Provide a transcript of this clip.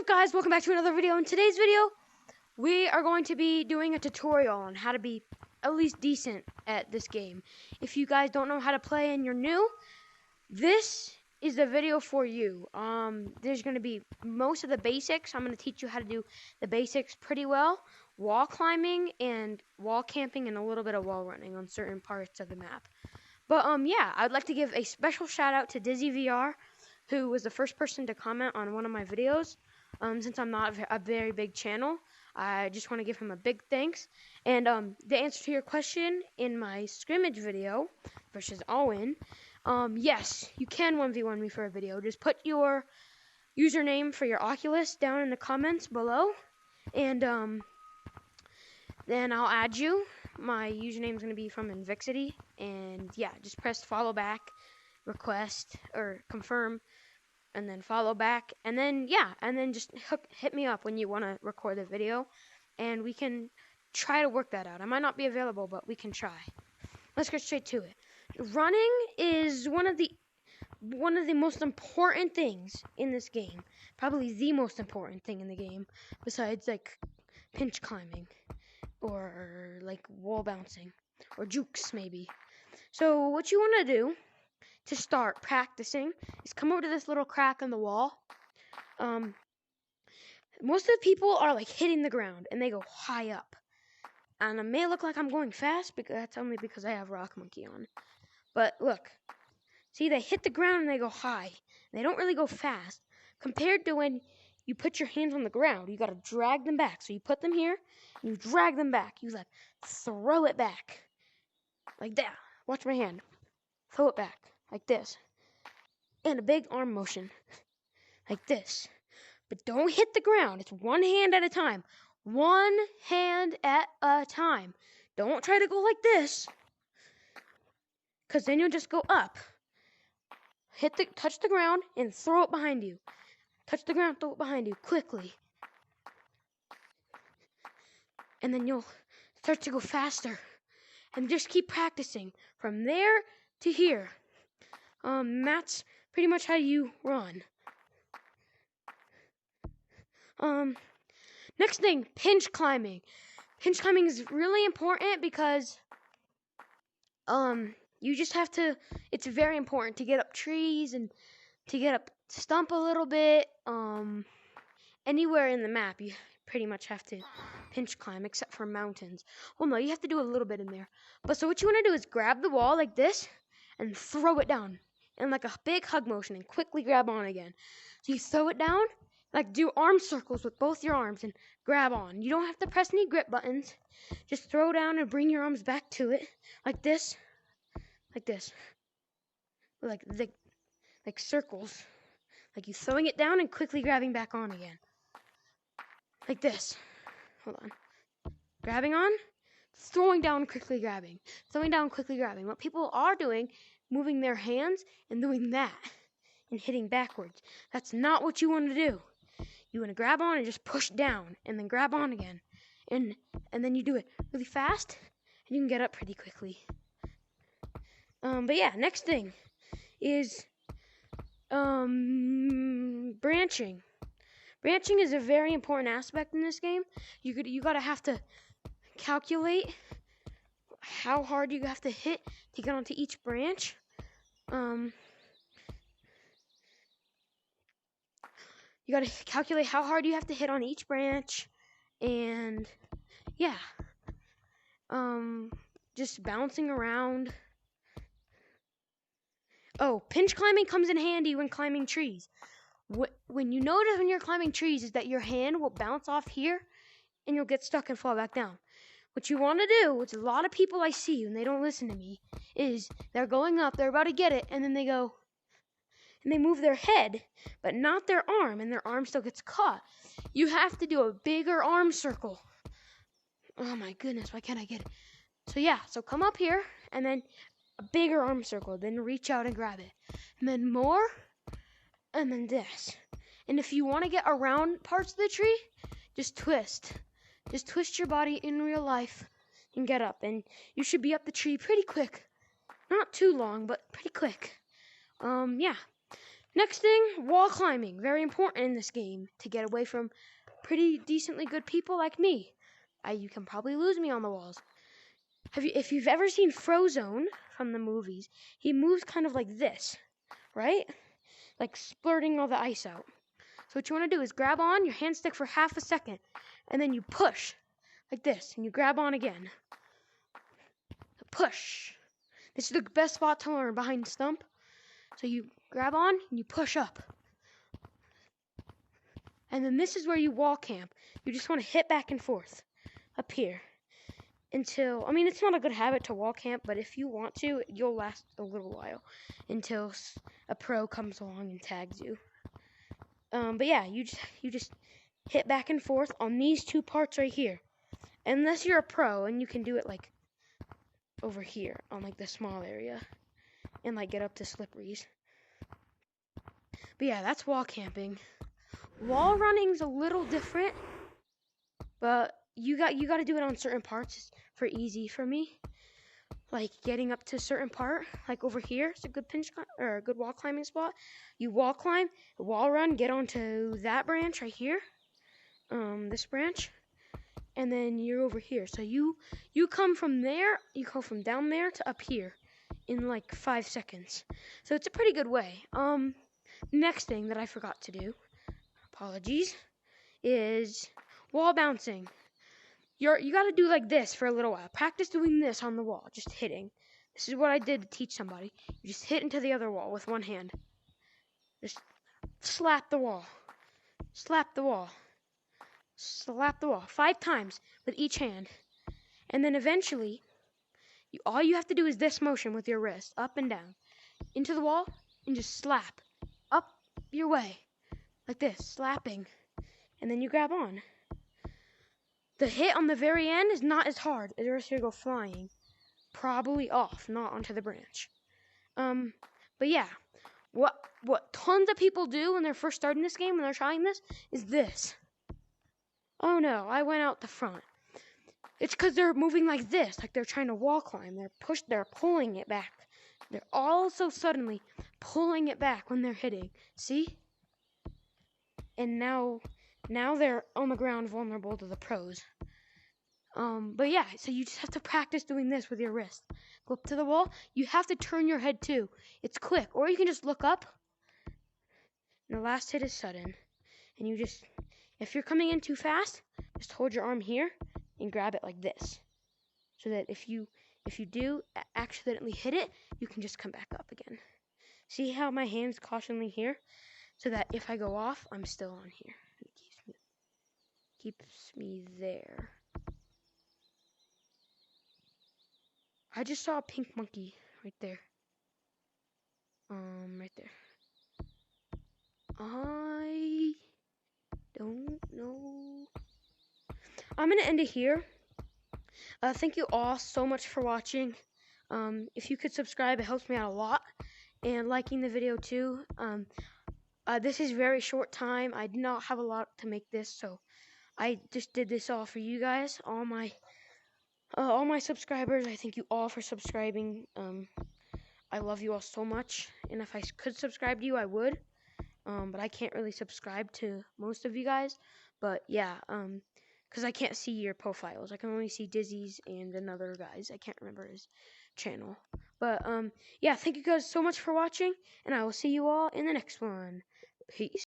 up, guys? Welcome back to another video. In today's video, we are going to be doing a tutorial on how to be at least decent at this game. If you guys don't know how to play and you're new, this is the video for you. There's going to be most of the basics. I'm going to teach you how to do the basics pretty well. Wall climbing and wall camping and a little bit of wall running on certain parts of the map. But yeah, I'd like to give a special shout out to Dizzy VR, who was the first person to comment on one of my videos. Since I'm not a very big channel, I just want to give him a big thanks. And the answer to your question in my scrimmage video versus Owen, yes, you can 1v1 me for a video. Just put your username for your Oculus down in the comments below, and then I'll add you. My username is going to be from Invixity, and yeah, just press follow back, request, or confirm, and then follow back, and then yeah, and then just hit me up when you want to record the video, and we can try to work that out. I might not be available, but we can try. Let's get straight to it. Running is one of the most important things in this game. Probably the most important thing in the game, besides like pinch climbing or like wall bouncing or jukes maybe. So what you want to do to start practicing is come over to this little crack in the wall. Most of the people are like hitting the ground and they go high up. And it may look like I'm going fast, because that's only because I have Rock Monkey on. But look, see, they hit the ground and they go high. They don't really go fast compared to when you put your hands on the ground. You got to drag them back. So you put them here and you drag them back. You like throw it back like that. Watch my hand. Throw it back like this. And a big arm motion like this. But don't hit the ground. It's one hand at a time. One hand at a time. Don't try to go like this, because then you'll just go up. Touch the ground and throw it behind you. Touch the ground, throw it behind you quickly. And then you'll start to go faster. And just keep practicing from there to here. That's pretty much how you run. Next thing, pinch climbing. Pinch climbing is really important because you just have to, it's very important to get up trees and to get up stump a little bit. Anywhere in the map you pretty much have to pinch climb, except for mountains. Well, no, you have to do a little bit in there. But so what you want to do is grab the wall like this and throw it down in like a big hug motion and quickly grab on again. So you throw it down, like do arm circles with both your arms and grab on. You don't have to press any grip buttons. Just throw down and bring your arms back to it like this. Like this. Like circles. Like you throwing it down and quickly grabbing back on again. Like this. Hold on. Grabbing on, throwing down, quickly grabbing. Throwing down, quickly grabbing. What people are doing, moving their hands and doing that and hitting backwards. That's not what you want to do. You want to grab on and just push down and then grab on again. And then you do it really fast and you can get up pretty quickly. But yeah, next thing is branching. Branching is a very important aspect in this game. You gotta have to calculate how hard you have to hit to get onto each branch. You gotta calculate how hard you have to hit on each branch, and yeah, just bouncing around. Oh, pinch climbing comes in handy when climbing trees. When you notice when you're climbing trees is that your hand will bounce off here and you'll get stuck and fall back down. What you want to do, which a lot of people I see and they don't listen to me, is they're going up, they're about to get it, and then they go, and they move their head, but not their arm, and their arm still gets caught. You have to do a bigger arm circle. Oh my goodness, why can't I get it? So yeah, so come up here, and then a bigger arm circle, then reach out and grab it. And then more, and then this. And if you want to get around parts of the tree, just twist. Just twist your body in real life and get up. And you should be up the tree pretty quick. Not too long, but pretty quick. Yeah. Next thing, wall climbing. Very important in this game to get away from pretty decently good people like me. You can probably lose me on the walls. If you've ever seen Frozone from the movies, he moves kind of like this, right? Like splurting all the ice out. So what you want to do is grab on your hand stick for half a second, and then you push like this, and you grab on again. Push. This is the best spot to learn, behind stump. So you grab on and you push up. And then this is where you wall camp. You just want to hit back and forth up here until, I mean, it's not a good habit to wall camp, but if you want to, you'll last a little while until a pro comes along and tags you. But yeah, you just hit back and forth on these two parts right here. Unless you're a pro and you can do it like over here on like the small area and like get up to slipperies. But yeah, that's wall camping. Wall running's a little different, but you got to do it on certain parts for easy for me. Like getting up to a certain part, like over here, it's a good or a good wall climbing spot. You wall climb, wall run, get onto that branch right here, this branch, and then you're over here. So you come from there, you go from down there to up here in like 5 seconds. So it's a pretty good way. Next thing that I forgot to do, apologies, is wall bouncing. You got to do like this for a little while. Practice doing this on the wall, just hitting. This is what I did to teach somebody. You just hit into the other wall with one hand. Just slap the wall. Slap the wall. Slap the wall 5 times with each hand. And then eventually, all you have to do is this motion with your wrist, up and down, into the wall, and just slap up your way, like this, slapping. And then you grab on. The hit on the very end is not as hard. The rest of you go flying, probably off, not onto the branch. But yeah, what tons of people do when they're first starting this game, when they're trying this, is this. Oh no, I went out the front. It's because they're moving like this, like they're trying to wall climb. They're pulling it back. They're also suddenly pulling it back when they're hitting. See? And now they're on the ground vulnerable to the pros. But yeah, so you just have to practice doing this with your wrist. Go up to the wall. You have to turn your head too. It's quick. Or you can just look up. And the last hit is sudden. And you just, if you're coming in too fast, just hold your arm here and grab it like this. So that if you do accidentally hit it, you can just come back up again. See how my hand's cautionally here? So that if I go off, I'm still on here. It keeps me there. I just saw a pink monkey right there. Right there. I don't know. I'm gonna end it here. Thank you all so much for watching. If you could subscribe, it helps me out a lot. And liking the video too. This is very short time. I did not have a lot to make this, so I just did this all for you guys, all my subscribers. I thank you all for subscribing. I love you all so much, and if I could subscribe to you, I would. But I can't really subscribe to most of you guys. But yeah, because I can't see your profiles. I can only see Dizzy's and another guy's. I can't remember his channel. But yeah, thank you guys so much for watching, and I will see you all in the next one. Peace.